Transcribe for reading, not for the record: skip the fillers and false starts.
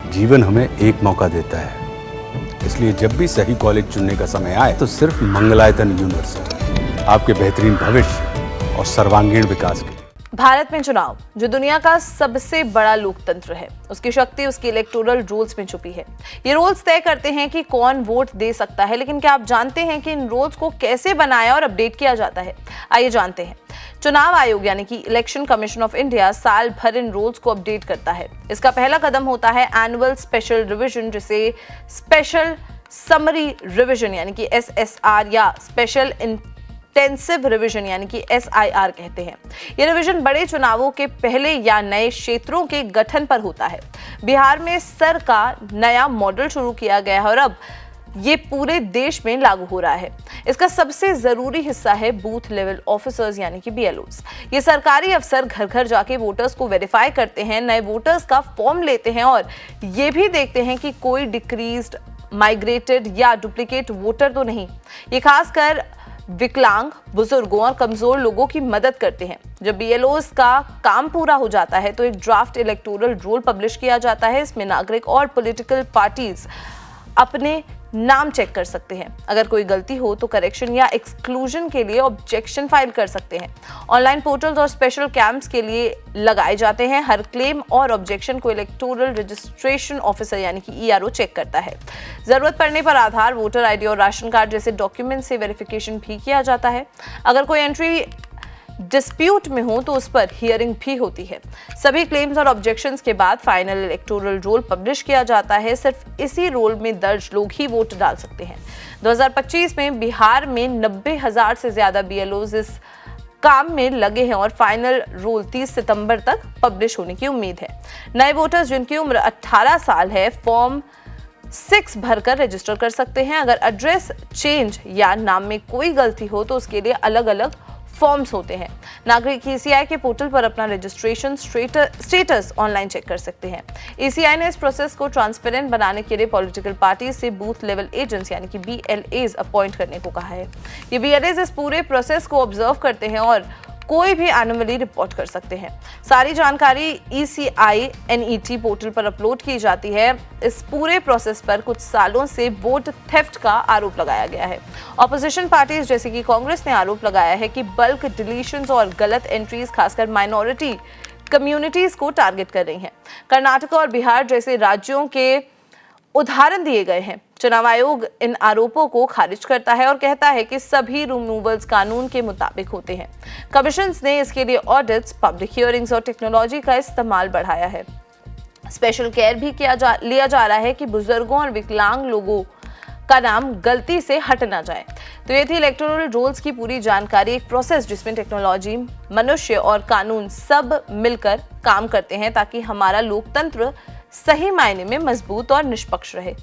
जीवन हमें एक मौका देता है, इसलिए जब भी सही कॉलेज चुनने का समय आए तो सिर्फ मंगलायतन यूनिवर्सिटी आपके बेहतरीन भविष्य और सर्वांगीण विकास के लिए। भारत में चुनाव, जो दुनिया का सबसे बड़ा लोकतंत्र है, उसकी शक्ति उसके इलेक्टोरल रूल्स में छुपी है। ये रूल्स तय करते हैं कि कौन वोट दे सकता है, लेकिन क्या आप जानते हैं कि इन रूल्स को कैसे बनाया और अपडेट किया जाता है? आइए जानते हैं। चुनाव आयोग यानी कि इलेक्शन कमीशन ऑफ इंडिया साल भर इन रूल्स को अपडेट करता है। इसका पहला कदम होता है एनुअल स्पेशल रिवीजन, जिसे स्पेशल समरी रिवीजन यानी कि SSR या स्पेशल इंटेंसिव रिवीजन यानी कि SIR कहते हैं। यह रिवीजन बड़े चुनावों के पहले या नए क्षेत्रों के गठन पर होता है। बिहार में स्तर का नया मॉडल शुरू किया गया है और अब ये पूरे देश में लागू हो रहा है। इसका सबसे जरूरी हिस्सा है बूथ लेवल ऑफिसर्स यानी कि BLOs। ये सरकारी अफसर घर घर जाके वोटर्स को वेरीफाई करते हैं, नए वोटर्स का फॉर्म लेते हैं और ये भी देखते हैं कि कोई डिक्रीज्ड, माइग्रेटेड या डुप्लीकेट वोटर तो नहीं। ये खासकर विकलांग, बुजुर्गों और कमजोर लोगों की मदद करते हैं। जब BLOs का काम पूरा हो जाता है तो एक ड्राफ्ट इलेक्टोरल रोल पब्लिश किया जाता है। इसमें नागरिक और पॉलिटिकल पार्टीज अपने नाम चेक कर सकते हैं। अगर कोई गलती हो तो करेक्शन या एक्सक्लूजन के लिए ऑब्जेक्शन फाइल कर सकते हैं। ऑनलाइन पोर्टल्स और स्पेशल कैंप्स के लिए लगाए जाते हैं। हर क्लेम और ऑब्जेक्शन को इलेक्टोरल रजिस्ट्रेशन ऑफिसर यानी कि ERO चेक करता है। जरूरत पड़ने पर आधार, वोटर ID और राशन कार्ड जैसे डॉक्यूमेंट से वेरिफिकेशन भी किया जाता है। अगर कोई एंट्री डिस्प्यूट में हो तो उस पर हियरिंग भी होती है। सभी क्लेम्स और ऑब्जेक्शंस के बाद फाइनल इलेक्टोरल रोल पब्लिश किया जाता है। सिर्फ इसी रोल में दर्ज लोग ही वोट डाल सकते हैं। 2025 में बिहार में 90,000 से ज्यादा BLOs इस काम में लगे हैं और फाइनल रोल 30 सितंबर तक पब्लिश होने की उम्मीद है। नए वोटर्स जिनकी उम्र 18 साल है फॉर्म 6 भरकर रजिस्टर कर सकते हैं। अगर एड्रेस चेंज या नाम में कोई गलती हो तो उसके लिए अलग अलग फॉर्म्स होते हैं। नागरिक ECI के पोर्टल पर अपना रजिस्ट्रेशन स्टेटस ऑनलाइन चेक कर सकते हैं। ECI ने इस प्रोसेस को ट्रांसपेरेंट बनाने के लिए पॉलिटिकल पार्टी से बूथ लेवल एजेंट्स यानी कि BLAs अपॉइंट करने को कहा है। ये BLAs इस पूरे प्रोसेस को ऑब्जर्व करते हैं और कोई भी एनोमली रिपोर्ट कर सकते हैं। सारी जानकारी ECI NET पोर्टल पर अपलोड की जाती है। इस पूरे प्रोसेस पर कुछ सालों से वोट थेफ्ट का आरोप लगाया गया है। ऑपोजिशन पार्टीज जैसे कि कांग्रेस ने आरोप लगाया है कि बल्क डिलीशंस और गलत एंट्रीज खासकर माइनॉरिटी कम्युनिटीज को टारगेट कर रही हैं। कर्नाटक और बिहार जैसे राज्यों के उदाहरण दिए गए हैं। चुनाव आयोग इन आरोपों को खारिज करता है और कहता है कि सभी रिमूवल्स कानून के मुताबिक होते हैं। कमीशन ने इसके लिए ऑडिट्स, पब्लिक हियरिंग्स और टेक्नोलॉजी का इस्तेमाल बढ़ाया है। स्पेशल केयर भी लिया जा रहा है कि बुजुर्गों और विकलांग लोगों का नाम गलती से हट ना जाए। तो ये थी इलेक्टोरल रोल्स की पूरी जानकारी, एक प्रोसेस जिसमें टेक्नोलॉजी, मनुष्य और कानून सब मिलकर काम करते हैं ताकि हमारा लोकतंत्र सही मायने में मजबूत और निष्पक्ष रहे।